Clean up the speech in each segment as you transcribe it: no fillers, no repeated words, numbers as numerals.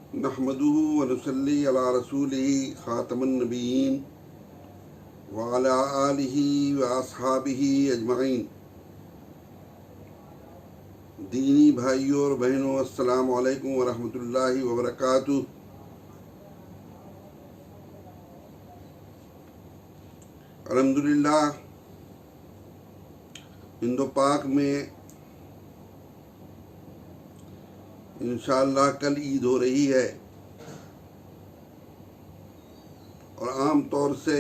نحمده ونصلي على رسوله خاتم النبيين وعلى آله وأصحابه اجمعین۔ دینی بھائیوں اور بہنوں، السلام علیکم ورحمۃ اللہ وبرکاتہ۔ الحمدللہ ہند و پاک میں انشاءاللہ کل عید ہو رہی ہے، اور عام طور سے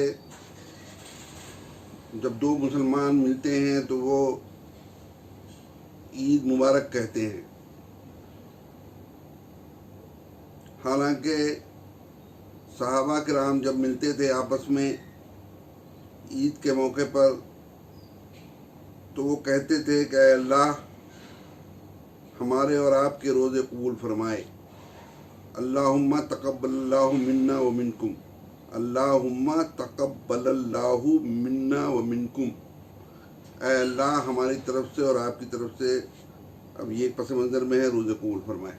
جب دو مسلمان ملتے ہیں تو وہ عید مبارک کہتے ہیں۔ حالانکہ صحابہ کرام جب ملتے تھے آپس میں عید کے موقع پر تو وہ کہتے تھے کہ اے اللہ ہمارے اور آپ کے روزے قبول فرمائے، اللہم تقبل اللہ منا و منکم، اللہم تقبل اللہ منا و منکم، اے اللہ ہماری طرف سے اور آپ کی طرف سے، اب یہ پس منظر میں ہے، روزے قبول فرمائے۔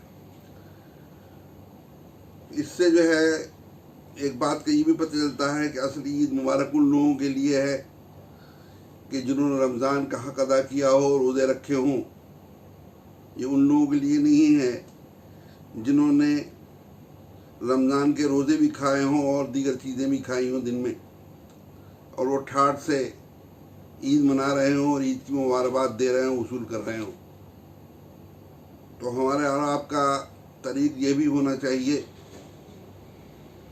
اس سے جو ہے ایک بات کا یہ بھی پتہ چلتا ہے کہ اصل عید مبارک ان لوگوں کے لیے ہے کہ جنہوں نے رمضان کا حق ادا کیا ہو، روزے رکھے ہوں۔ یہ ان لوگوں کے لیے نہیں ہے جنہوں نے رمضان کے روزے بھی کھائے ہوں اور دیگر چیزیں بھی کھائی ہوں دن میں، اور وہ ٹھاٹھ سے عید منا رہے ہوں اور عید کی مبارکباد دے رہے ہوں، وصول کر رہے ہوں۔ تو ہمارے اور آپ کا طریق یہ بھی ہونا چاہیے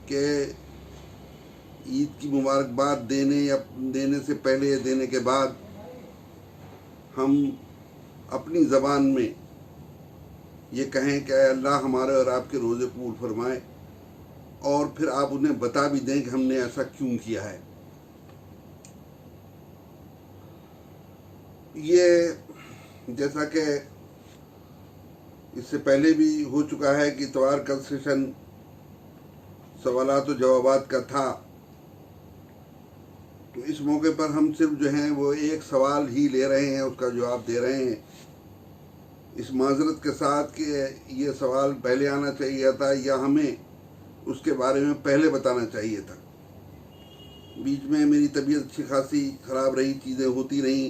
کہ عید کی مبارکباد دینے یا دینے سے پہلے یا دینے کے بعد ہم اپنی زبان میں یہ کہیں کہ اے اللہ ہمارے اور آپ کے روزے قبول فرمائے، اور پھر آپ انہیں بتا بھی دیں کہ ہم نے ایسا کیوں کیا ہے۔ یہ جیسا کہ اس سے پہلے بھی ہو چکا ہے کہ اتوار کا سیشن سوالات و جوابات کا تھا، تو اس موقع پر ہم صرف جو ہیں وہ ایک سوال ہی لے رہے ہیں، اس کا جواب دے رہے ہیں، اس معذرت کے ساتھ کہ یہ سوال پہلے آنا چاہیے تھا یا ہمیں اس کے بارے میں پہلے بتانا چاہیے تھا۔ بیچ میں میری طبیعت اچھی خاصی خراب رہی، چیزیں ہوتی رہیں،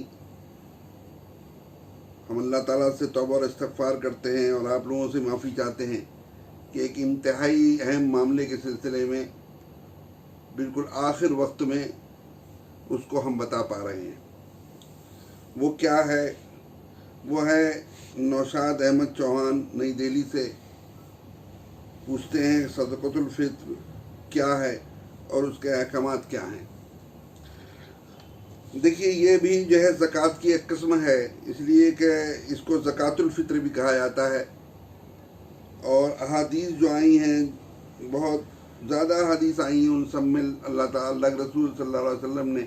ہم اللہ تعالیٰ سے توبہ اور استغفار کرتے ہیں اور آپ لوگوں سے معافی چاہتے ہیں کہ ایک انتہائی اہم معاملے کے سلسلے میں بالکل آخر وقت میں اس کو ہم بتا پا رہے ہیں۔ وہ کیا ہے؟ وہ ہے نوشاد احمد چوہان نئی دہلی سے پوچھتے ہیں کہ صدقۃ الفطر کیا ہے اور اس کے احکامات کیا ہیں۔ دیکھیے، یہ بھی جو ہے زکوٰۃ کی ایک قسم ہے، اس لیے کہ اس کو زکوٰۃ الفطر بھی کہا جاتا ہے، اور احادیث جو آئی ہیں، بہت زیادہ احادیث آئی ہیں، ان سب میں اللہ تعالیٰ کے رسول صلی اللہ علیہ وسلم نے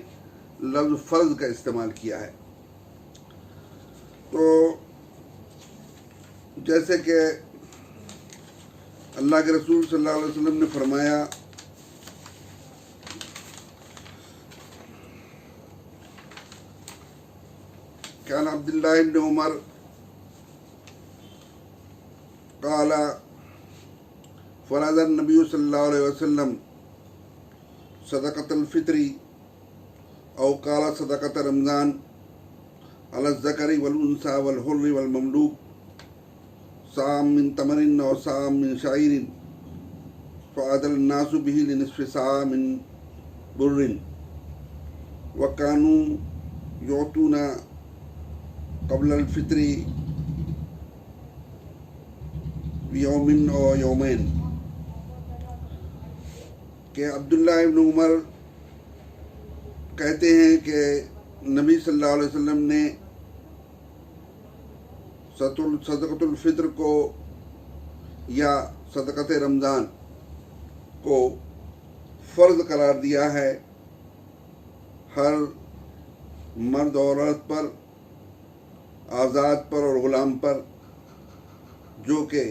لفظ فرض کا استعمال کیا ہے۔ تو جیسے کہ اللہ کے رسول صلی اللہ علیہ وسلم نے فرمایا کہ عن عبداللہ بن عمر قال فرض النبی صلی اللہ علیہ وسلم صدقۃ الفطر او قال صدقۃ رمضان علی الذکر والانثى والحر والمملوک صاع من تمر او صاع من شعیر فعدل الناس به لنصف صاع من بر وكانوا يعطون قبل الفطر یومن او یومین، کہ عبداللہ ابن عمر کہتے ہیں کہ نبی صلی اللہ علیہ وسلم نے صدقۃ الفطر کو یا صدقۃ رمضان کو فرض قرار دیا ہے ہر مرد اور عورت پر، آزاد پر اور غلام پر، جو کہ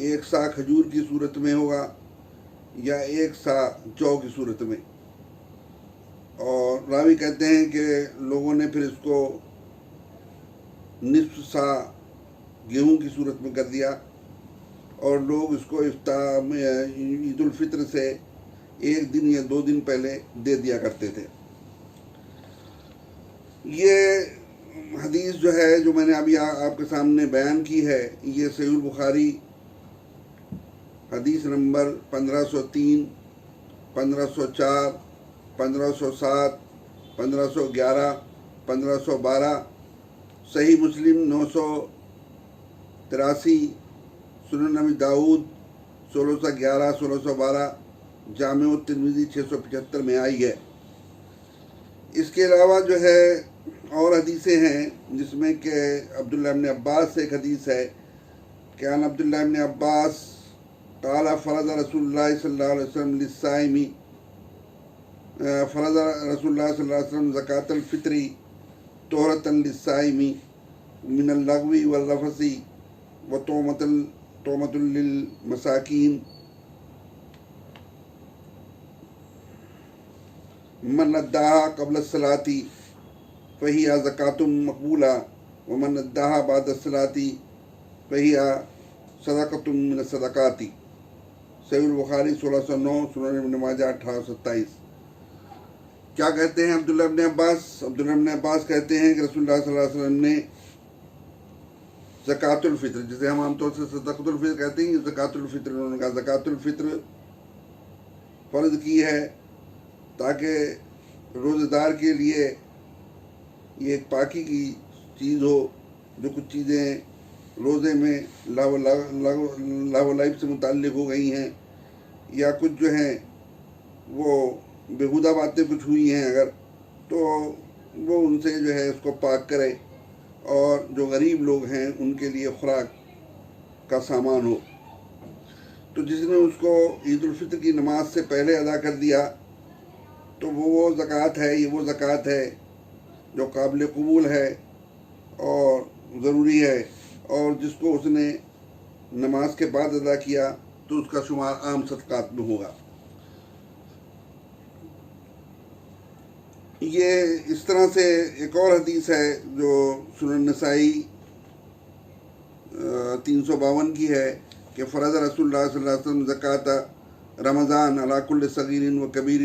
ایک سا کھجور کی صورت میں ہوگا یا ایک سا جو کی صورت میں۔ اور راوی کہتے ہیں کہ لوگوں نے پھر اس کو نصف سا گیہوں کی صورت میں کر دیا، اور لوگ اس کو افطار میں عید الفطر سے 1 دن یا 2 دن پہلے دے دیا کرتے تھے۔ یہ حدیث جو ہے جو میں نے ابھی آپ کے سامنے بیان کی ہے، یہ صحیح البخاری حدیث نمبر 1503، 1504، 1507، 1511، 1512، صحیح مسلم 983، سنن نبی داؤد 1611، 1612، جامع الترمذی 675 میں آئی ہے۔ اس کے علاوہ جو ہے اور حدیثیں ہیں جس میں کہ عبداللہ ابن عباس سے ایک حدیث ہے کہ عن عبداللہ ابن عباس قال فرض رسول اللہ صلی اللہ علیہ وسلم للصائم فرض رسول اللہ صلی اللہ علیہ وسلم زکاة الفطر طہرۃ للصائم من اللغو والرفث وطعمۃ للمساکین من اداها قبل الصلاة فهي زکاة مقبولہ ومن اداها بعد الصلاة فهي صدقۃ من الصدقات۔ صحیح البخاری 1609، سنن ابن ماجہ 1827۔ کیا کہتے ہیں عبداللہ ابن عباس؟ عبداللہ ابن عباس کہتے ہیں کہ رسول اللہ صلی اللہ علیہ وسلم نے زکاة الفطر، جسے ہم عام طور سے صدقۃ الفطر کہتے ہیں، زکاة الفطر انہوں نے کہا زکاة الفطر فرض کی ہے تاکہ روزہ دار کے لیے یہ ایک پاکی کی چیز ہو۔ جو کچھ چیزیں روزے میں لہو لعب سے متعلق ہو گئی ہیں یا کچھ جو ہیں وہ بیہودہ باتیں کچھ ہوئی ہیں اگر، تو وہ ان سے جو ہے اس کو پاک کرے، اور جو غریب لوگ ہیں ان کے لیے خوراک کا سامان ہو۔ تو جس نے اس کو عید الفطر کی نماز سے پہلے ادا کر دیا تو وہ زکوٰۃ ہے، یہ وہ زکوٰۃ ہے جو قابل قبول ہے اور ضروری ہے، اور جس کو اس نے نماز کے بعد ادا کیا تو اس کا شمار عام صدقات میں ہوگا۔ یہ اس طرح سے ایک اور حدیث ہے جو سنن نسائی 352 کی ہے کہ فرض رسول اللہ صلی اللہ علیہ وسلم زکاة رمضان علی کل صغیر و کبیر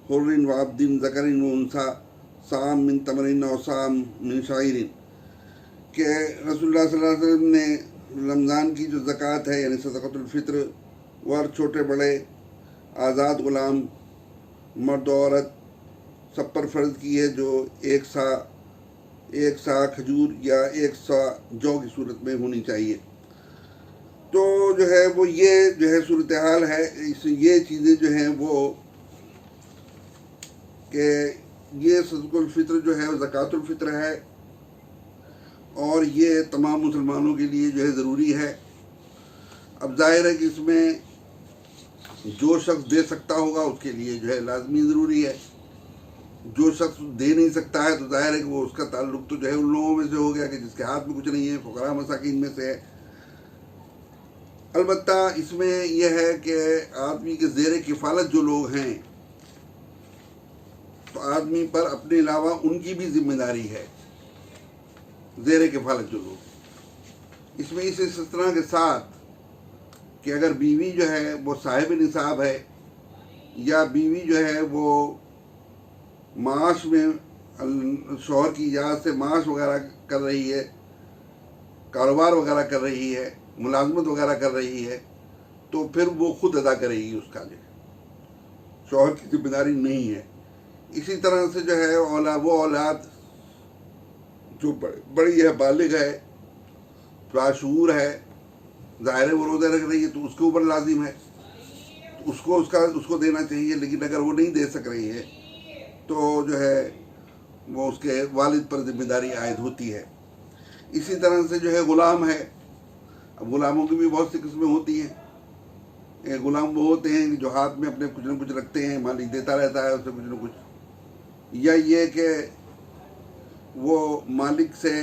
حر و عبد ذکر و انثی صام من تمر و صام من شعیر، کہ رسول اللہ صلی اللہ علیہ وسلم نے رمضان کی جو زکوٰۃ ہے یعنی صدقۃ الفطر وہ چھوٹے بڑے آزاد غلام مرد و عورت سب پر فرض کی ہے، جو 1 سا کھجور یا 1 سا جو کی صورت میں ہونی چاہیے۔ تو جو ہے وہ یہ جو ہے صورتحال ہے، یہ چیزیں جو ہیں وہ کہ یہ صدقۃ الفطر جو ہے زکاة الفطر ہے، اور یہ تمام مسلمانوں کے لیے جو ہے ضروری ہے۔ اب ظاہر ہے کہ اس میں جو شخص دے سکتا ہوگا اس کے لیے جو ہے لازمی ضروری ہے، جو شخص دے نہیں سکتا ہے تو ظاہر ہے کہ وہ اس کا تعلق تو جو ہے ان لوگوں میں سے ہو گیا کہ جس کے ہاتھ میں کچھ نہیں ہے، فقراء مساکین میں سے ہے۔ البتہ اس میں یہ ہے کہ آدمی کے زیر کفالت جو لوگ ہیں تو آدمی پر اپنے علاوہ ان کی بھی ذمہ داری ہے، زیر کفالت جو لوگ۔ اس میں اس طرح کے ساتھ کہ اگر بیوی جو ہے وہ صاحب نصاب ہے، یا بیوی جو ہے وہ معاش میں شوہر کی اجازت سے معاش وغیرہ کر رہی ہے، کاروبار وغیرہ کر رہی ہے، ملازمت وغیرہ کر رہی ہے، تو پھر وہ خود ادا کرے گی، اس کا جو ہے شوہر کی ذمہ داری نہیں ہے۔ اسی طرح سے جو ہے وہ اولاد جو بڑی ہے، بالغ ہے، باشعور ہے، ظاہر ہے وہ روزہ رکھ رہی ہے تو اس کے اوپر لازم ہے، اس کو دینا چاہیے، لیکن اگر وہ نہیں دے سک رہی ہے تو جو ہے وہ اس کے والد پر ذمہ داری عائد ہوتی ہے۔ اسی طرح سے جو ہے غلام ہے، اب غلاموں کی بھی بہت سی قسمیں ہوتی ہیں۔ غلام وہ ہوتے ہیں جو ہاتھ میں اپنے کچھ نہ کچھ رکھتے ہیں، مالک دیتا رہتا ہے اسے کچھ نہ کچھ، یا یہ کہ وہ مالک سے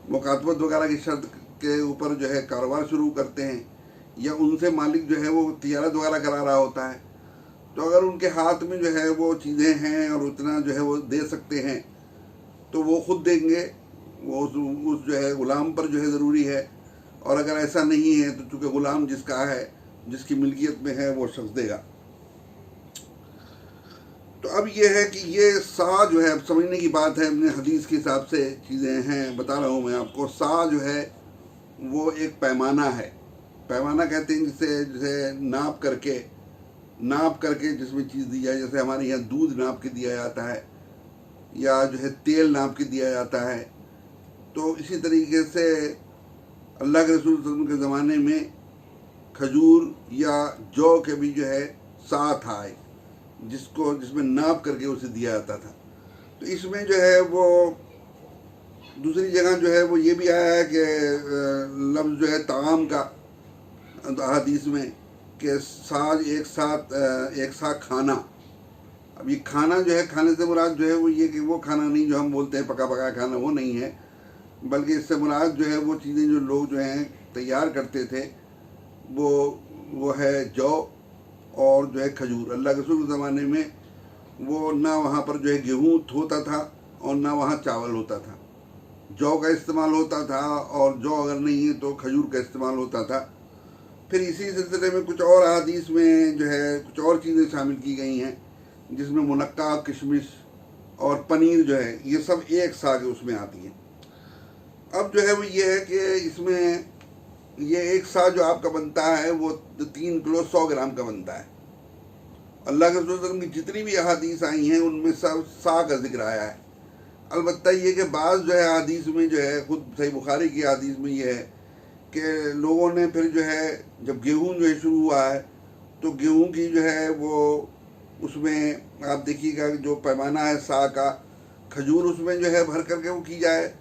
مکاتبت وغیرہ کی شرط کے اوپر جو ہے کاروبار شروع کرتے ہیں، یا ان سے مالک جو ہے وہ تجارت وغیرہ کرا رہا ہوتا ہے، تو اگر ان کے ہاتھ میں جو ہے وہ چیزیں ہیں اور اتنا جو ہے وہ دے سکتے ہیں تو وہ خود دیں گے، وہ اس جو ہے غلام پر جو ہے ضروری ہے اور اگر ایسا نہیں ہے تو چونکہ غلام جس کا ہے، جس کی ملکیت میں ہے، وہ شخص دے گا۔ تو اب یہ ہے کہ یہ سا جو ہے، اب سمجھنے کی بات ہے، اپنے حدیث کے حساب سے چیزیں ہیں، بتا رہا ہوں میں آپ کو۔ سا جو ہے وہ ایک پیمانہ ہے، پیمانہ کہتے ہیں جسے ناپ کر کے جس میں چیز دی جائے، جیسے ہمارے یہاں دودھ ناپ کے دیا جاتا ہے، یا جو ہے تیل ناپ کے دیا جاتا ہے۔ تو اسی طریقے سے اللہ کے رسول صلی اللہ علیہ وسلم کے زمانے میں کھجور یا جو کے بھی جو ہے سا تھا، جس میں ناپ کر کے اسے دیا جاتا تھا۔ تو اس میں جو ہے وہ دوسری جگہ جو ہے وہ یہ بھی آیا ہے کہ لفظ جو ہے طعام کا حدیث میں، کہ ساج ایک سا کھانا۔ اب یہ کھانا جو ہے، کھانے سے مراد جو ہے وہ یہ کہ وہ کھانا نہیں جو ہم بولتے ہیں پکا پکا کھانا، وہ نہیں ہے، بلکہ اس سے مراد جو ہے وہ چیزیں جو لوگ جو ہیں تیار کرتے تھے، وہ ہے جو اور جو ہے کھجور۔ اللہ کے رسول کے زمانے میں وہ نہ وہاں پر جو ہے گیہوں ہوتا تھا اور نہ وہاں چاول ہوتا تھا، جو کا استعمال ہوتا تھا، اور جو اگر نہیں ہے تو کھجور کا استعمال ہوتا تھا۔ پھر اسی سلسلے میں کچھ اور احادیث میں جو ہے کچھ اور چیزیں شامل کی گئی ہیں، جس میں منقع، کشمش اور پنیر جو ہے یہ سب ایک سا کے اس میں آتی ہیں۔ اب جو ہے وہ یہ ہے کہ اس میں یہ ایک سا جو آپ کا بنتا ہے وہ 3 کلو 100 گرام کا بنتا ہے۔ اللہ کے رسول صلی اللہ علیہ وسلم کی جتنی بھی احادیث آئی ہیں ان میں سب سا کا ذکر آیا ہے۔ البتہ یہ کہ بعض جو ہے احادیث میں جو ہے، خود صحیح بخاری کی احادیث میں یہ ہے کہ لوگوں نے پھر جو ہے جب گیہوں جو ہے شروع ہوا ہے تو گیہوں کی جو ہے وہ اس میں آپ دیکھیے گا جو پیمانہ ہے سا کا، کھجور اس میں جو ہے بھر کر کے وہ کی جائے،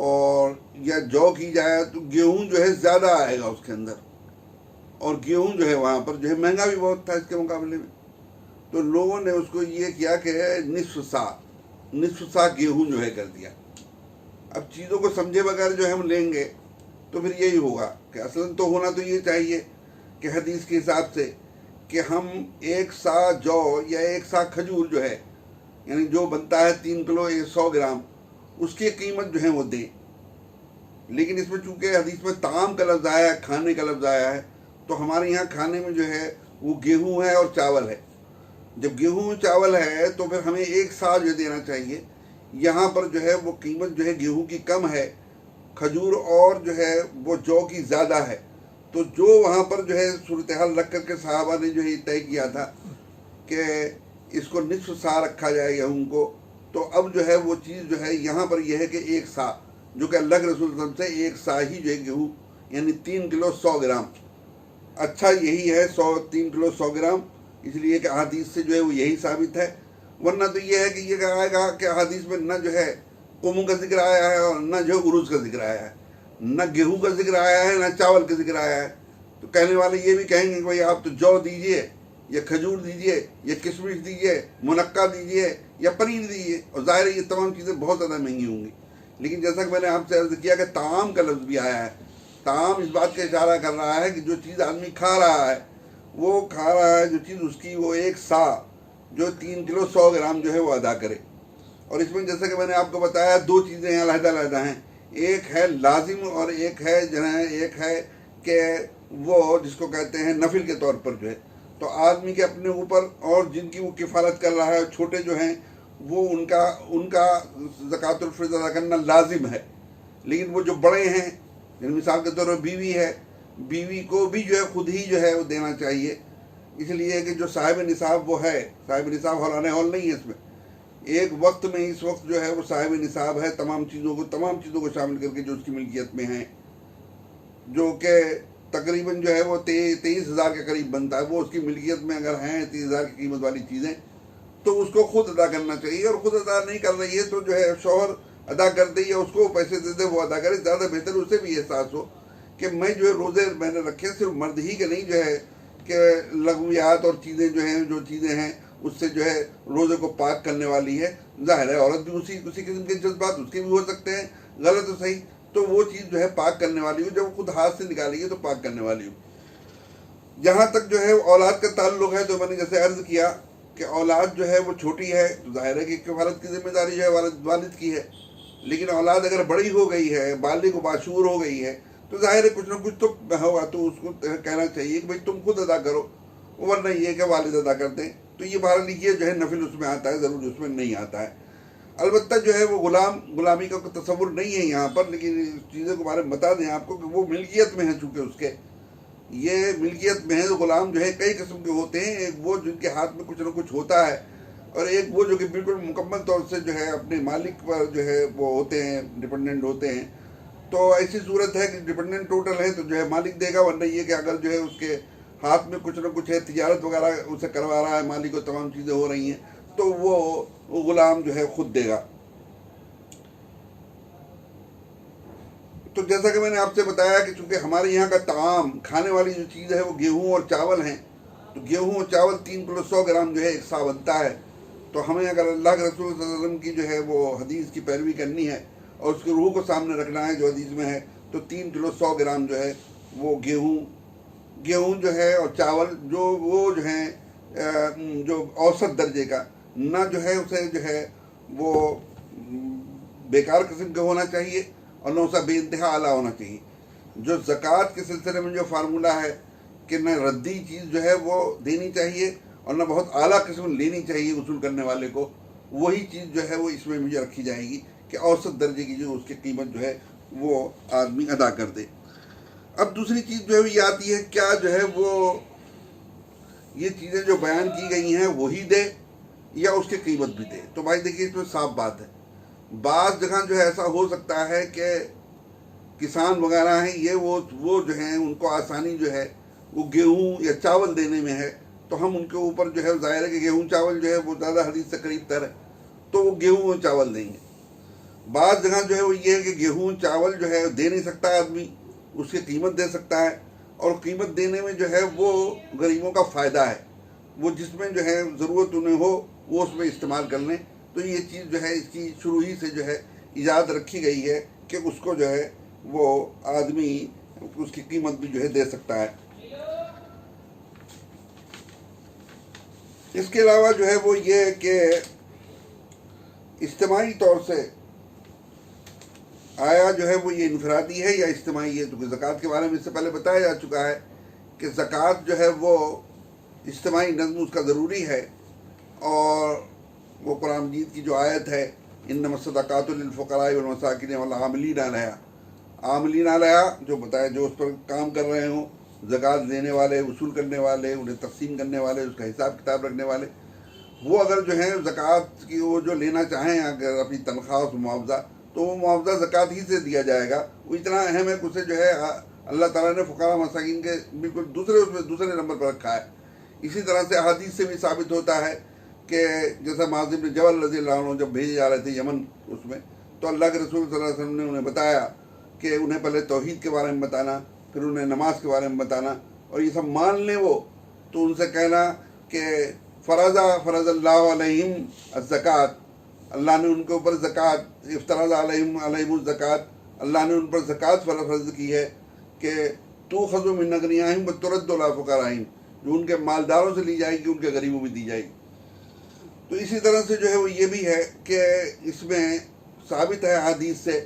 اور یا جو کی جائے تو گیہوں جو ہے زیادہ آئے گا اس کے اندر، اور گیہوں جو ہے وہاں پر جو ہے مہنگا بھی بہت تھا اس کے مقابلے میں۔ تو لوگوں نے اس کو یہ کیا کہ نصف سا گیہوں جو ہے کر دیا۔ اب چیزوں کو سمجھے بغیر جو ہے ہم لیں گے تو پھر یہی ہوگا کہ اصلاً تو ہونا تو یہ چاہیے کہ حدیث کے حساب سے کہ ہم 1 سا جو یا 1 سا کھجور جو ہے، یعنی جو بنتا ہے 3 کلو 100 گرام، اس کی قیمت جو ہے وہ دیں۔ لیکن اس میں چونکہ حدیث میں طعام کا لفظ آیا ہے، کھانے کا لفظ آیا ہے، تو ہمارے یہاں کھانے میں جو ہے وہ گیہوں ہے اور چاول ہے۔ جب گیہوں چاول ہے تو پھر ہمیں 1 سا جو دینا چاہیے۔ یہاں پر جو ہے وہ قیمت جو ہے گیہوں کی کم ہے، کھجور اور جو ہے وہ جو کی زیادہ ہے۔ تو جو وہاں پر جو ہے صورتحال رکھ کر کے صحابہ نے جو ہے طے کیا تھا کہ اس کو نصف سا رکھا جائے گیہوں کو، تو اب جو ہے وہ چیز جو ہے یہاں پر یہ ہے کہ 1 سا، جو کہ اللہ کے رسول صلی اللہ علیہ وسلم سے 1 سا ہی جو ہے گیہوں، یعنی 3 کلو 100 گرام۔ اچھا یہی ہے 3 کلو 100 گرام، اس لیے کہ حدیث سے جو ہے وہ یہی ثابت ہے۔ ورنہ تو یہ ہے کہ یہ کہا گا کہ حدیث میں نہ جو ہے قوموں کا ذکر آیا ہے اور نہ جو ہے عروج کا ذکر آیا ہے، نہ گیہوں کا ذکر آیا ہے نہ چاول کا ذکر آیا ہے۔ تو کہنے والے یہ بھی کہیں گے کہ بھائی آپ تو جو دیجئے یا کھجور دیجئے یا کشمش دیجئے، منقع دیجئے یا پنیر دیجئے، اور ظاہر ہے یہ تمام چیزیں بہت زیادہ مہنگی ہوں گی۔ لیکن جیسا کہ میں نے آپ سے عرض کیا کہ طعام کا لفظ بھی آیا ہے۔ طعام اس بات کا اشارہ کر رہا ہے کہ جو چیز آدمی کھا رہا ہے، وہ کھا رہا ہے جو چیز اس کی وہ 1 سا جو 3 کلو 100 گرام جو ہے وہ ادا کرے۔ اور اس میں جیسا کہ میں نے آپ کو بتایا 2 چیزیں ہیں علیحدہ علیحدہ ہیں، ایک ہے لازم اور ایک ہے کہ وہ جس کو کہتے ہیں نفل کے طور پر جو ہے۔ تو آدمی کے اپنے اوپر اور جن کی وہ کفالت کر رہا ہے، چھوٹے جو ہیں وہ ان کا زکوٰۃ الفطر ادا کرنا لازم ہے، لیکن وہ جو بڑے ہیں، یعنی مثال کے طور پر بیوی ہے، بیوی کو بھی جو ہے خود ہی جو ہے وہ دینا چاہیے، اس لیے کہ جو صاحب نصاب وہ ہے، صاحب نصاب ہولانہ ہول نہیں ہے، اس میں ایک وقت میں اس وقت جو ہے وہ صاحب نصاب ہے، تمام چیزوں کو شامل کر کے جو اس کی ملکیت میں ہیں، جو کہ تقریباً جو ہے وہ 23,000 کے قریب بنتا ہے، وہ اس کی ملکیت میں اگر ہیں 30,000 کی قیمت والی چیزیں، تو اس کو خود ادا کرنا چاہیے۔ اور خود ادا نہیں کر رہی ہے تو جو ہے شوہر ادا کر دے یا اس کو پیسے دے دے وہ ادا کرے، زیادہ بہتر، اسے بھی احساس ہو کہ میں جو ہے روزے میں نے رکھے، صرف مرد ہی کے نہیں جو ہے کہ لغویات اور چیزیں جو ہیں اس سے جو ہے روزے کو پاک کرنے والی ہے۔ ظاہر ہے عورت بھی اسی قسم کے جذبات اس کے بھی ہو سکتے ہیں، غلط و صحیح، تو وہ چیز جو ہے پاک کرنے والی ہو، جب خود ہاتھ سے نکالے گی تو پاک کرنے والی ہو۔ جہاں تک جو ہے اولاد کا تعلق ہے تو میں نے جیسے عرض کیا کہ اولاد جو ہے وہ چھوٹی ہے تو ظاہر ہے کہ کفالت کی ذمہ داری جو ہے والد کی ہے، لیکن اولاد اگر بڑی ہو گئی ہے، بالغ و باشعور ہو گئی ہے، تو ظاہر ہے کچھ نہ کچھ تو ہوگا، تو اس کو کہنا چاہیے کہ بھائی تم خود ادا کرو، ورنہ یہ کہ والد ادا کر دیں. تو یہ بہرحال یہ جو ہے نفل اس میں آتا ہے، ضرور اس میں نہیں آتا ہے. البتہ جو ہے وہ غلامی کا کوئی تصور نہیں ہے یہاں پر، لیکن اس چیزوں کے بارے میں بتا دیں آپ کو کہ وہ ملکیت میں ہے، چونکہ اس کے یہ ملکیت میں ہے. غلام جو ہے کئی قسم کے ہوتے ہیں، ایک وہ جن کے ہاتھ میں کچھ نہ کچھ ہوتا ہے، اور ایک وہ جو کہ بالکل مکمل طور سے جو ہے اپنے مالک پر جو ہے وہ ہوتے ہیں، ڈپینڈنٹ ہوتے ہیں. تو ایسی صورت ہے کہ ڈپینڈنٹ ٹوٹل ہے تو جو ہے مالک دے گا، ورنہ یہ کہ اگر جو ہے اس کے ہاتھ میں کچھ نہ کچھ ہے، تجارت وغیرہ اسے کروا رہا ہے مالک کو، تمام چیزیں ہو رہی ہیں، تو وہ غلام جو ہے خود دے گا. تو جیسا کہ میں نے آپ سے بتایا کہ چونکہ ہمارے یہاں کا طعام، کھانے والی جو چیز ہے وہ گیہوں اور چاول ہیں، تو گیہوں اور چاول 3 کلو 100 گرام جو ہے ایک سا بنتا ہے. تو ہمیں اگر اللہ کے رسول صلی اللہ علیہ وسلم کی جو ہے وہ حدیث کی پیروی کرنی ہے اور اس کی روح کو سامنے رکھنا ہے جو حدیث میں ہے، تو 3 کلو 100 گرام جو ہے وہ گیہوں جو ہے اور چاول جو ہیں جو اوسط درجے کا، نہ جو ہے اسے جو ہے وہ بیکار قسم کا ہونا چاہیے اور نہ اسے بے انتہا اعلیٰ ہونا چاہیے. جو زکوٰۃ کے سلسلے میں جو فارمولہ ہے کہ نہ ردی چیز جو ہے وہ دینی چاہیے اور نہ بہت اعلیٰ قسم لینی چاہیے وصول کرنے والے کو، وہی چیز جو ہے وہ اس میں مجھے رکھی جائے گی کہ اوسط درجے کی جو اس کی قیمت جو ہے وہ آدمی ادا کر دے. اب دوسری چیز جو ہے یہ آتی ہے، کیا جو ہے وہ یہ چیزیں جو بیان کی گئی ہیں وہی دے یا اس کی قیمت بھی دے. تو بھائی دیکھیے اس میں صاف بات ہے، بعض جگہ جو ہے ایسا ہو سکتا ہے کہ کسان وغیرہ ہیں یہ وہ جو ہیں ان کو آسانی جو ہے وہ گیہوں یا چاول دینے میں ہے، تو ہم ان کے اوپر جو ہے ظاہر ہے کہ گیہوں چاول جو ہے وہ زیادہ حدیث سے قریب تر ہے، تو وہ گیہوں اور چاول دیں گے. بعض جگہ جو ہے وہ یہ ہے کہ گیہوں چاول جو ہے دے نہیں سکتا آدمی، اس کی قیمت دے سکتا ہے، اور قیمت دینے میں جو ہے وہ غریبوں کا فائدہ ہے، وہ جس میں جو ہے ضرورت انہیں ہو وہ اس میں استعمال کر لیں. تو یہ چیز جو ہے اس کی شروع ہی سے جو ہے ایجاد رکھی گئی ہے کہ اس کو جو ہے وہ آدمی اس کی قیمت بھی جو ہے دے سکتا ہے. اس کے علاوہ جو ہے وہ یہ کہ اجتماعی طور سے آیا جو ہے وہ یہ انفرادی ہے یا اجتماعی ہے. تو زکوٰۃ کے بارے میں اس سے پہلے بتایا جا چکا ہے کہ زکوٰۃ جو ہے وہ اجتماعی نظم اس کا ضروری ہے، اور وہ قرآن مجید کی جو آیت ہے انما الصدقات للفقراء والمساکین والعاملین علیہا، عاملین علیہا جو بتایا جو اس پر کام کر رہے ہوں، زکوٰۃ دینے والے، وصول کرنے والے، انہیں تقسیم کرنے والے، اس کا حساب کتاب رکھنے والے، وہ اگر جو ہیں زکوٰۃ کی وہ جو لینا چاہیں اگر اپنی تنخواہ اور معاوضہ، تو وہ معاوضہ زکوٰۃ ہی سے دیا جائے گا. وہ اتنا اہم ہے کہ اسے جو ہے اللہ تعالیٰ نے فقراء مساکین کے بالکل دوسرے نمبر پر رکھا ہے. اسی طرح سے احادیث سے بھی ثابت ہوتا ہے کہ جیسا معاذ بن جبل رضی اللہ عنہ جب بھیجے جا رہے تھے یمن، اس میں تو اللہ کے رسول صلی اللہ علیہ وسلم نے انہیں بتایا کہ انہیں پہلے توحید کے بارے میں بتانا، پھر انہیں نماز کے بارے میں بتانا، اور یہ سب مان لیں وہ تو ان سے کہنا کہ فرض اللہ علیہم الزکوٰۃ، اللہ نے ان کے اوپر زکوٰۃ، افترض علیہم الزکوٰۃ، اللہ نے ان پر زکوٰۃ فرض کی ہے کہ تؤخذ من اغنیاہم وترد علی فقرائہم، جو ان کے مالداروں سے لی جائے گی ان کے غریبوں میں دی جائے گی. تو اسی طرح سے جو ہے وہ یہ بھی ہے کہ اس میں ثابت ہے حدیث سے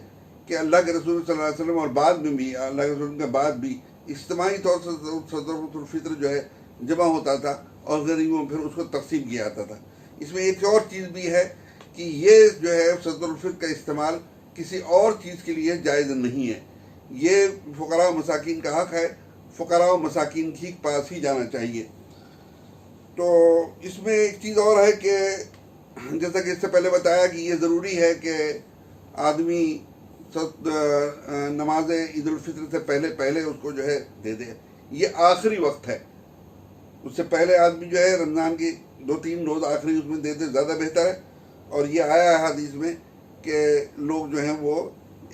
کہ اللہ کے رسول صلی اللہ علیہ وسلم اور بعد میں بھی اللہ کے رسول کے بعد بھی اجتماعی طور سے صدقۃ الفطر جو ہے جمع ہوتا تھا اور غریبوں پھر اس کو تقسیم کیا جاتا تھا. اس میں ایک اور چیز بھی ہے کہ یہ جو ہے صدقۃ الفطر کا استعمال کسی اور چیز کے لیے جائز نہیں ہے. یہ فقراء و مساکین کا حق ہے، فقراء و مساکین کے پاس ہی جانا چاہیے. تو اس میں ایک چیز اور ہے کہ جیسا کہ اس سے پہلے بتایا کہ یہ ضروری ہے کہ آدمی نماز عید الفطر سے پہلے اس کو جو ہے دے دے. یہ آخری وقت ہے، اس سے پہلے آدمی جو ہے رمضان کی 2-3 روز آخری اس میں دے دے زیادہ بہتر ہے. اور یہ آیا ہے حدیث میں کہ لوگ جو ہیں وہ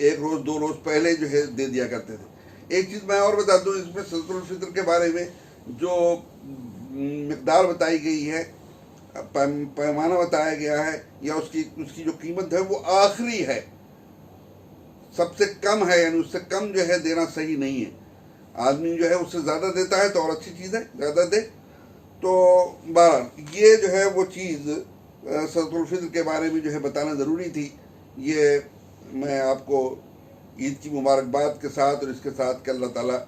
1 روز 2 روز پہلے جو ہے دے دیا کرتے تھے. ایک چیز میں اور بتا دوں اس میں صدقۃ الفطر کے بارے میں جو مقدار بتائی گئی ہے، پیمانہ بتایا گیا ہے یا اس کی جو قیمت ہے وہ آخری ہے، سب سے کم ہے، یعنی اس سے کم جو ہے دینا صحیح نہیں ہے. آدمی جو ہے اس سے زیادہ دیتا ہے تو اور اچھی چیز ہے، زیادہ دے. تو بہرحال یہ جو ہے وہ چیز صدقۃ الفطر کے بارے میں جو ہے بتانا ضروری تھی. یہ میں آپ کو عید کی مبارکباد کے ساتھ اور اس کے ساتھ کہ اللہ تعالیٰ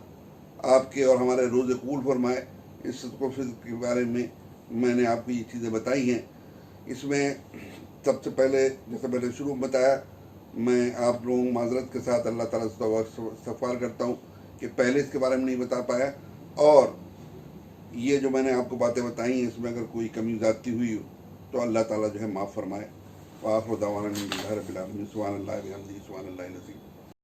آپ کے اور ہمارے روزے قبول فرمائے، اس صدق و فطر کے بارے میں نے آپ کو یہ چیزیں بتائی ہیں۔ اس میں سب سے پہلے جیسے میں نے شروع میں بتایا، میں آپ لوگوں معذرت کے ساتھ اللہ تعالیٰ سے استغفار کرتا ہوں کہ پہلے اس کے بارے میں نہیں بتا پایا، اور یہ جو میں نے آپ کو باتیں بتائی ہیں اس میں اگر کوئی کمی زیادتی ہوئی ہو تو اللہ تعالیٰ جو ہے معاف فرمائے۔ وآخر دعوانا الحمد للہ رب العالمین، سبحان اللہ وبحمدہ، سبحان اللہ العظیم۔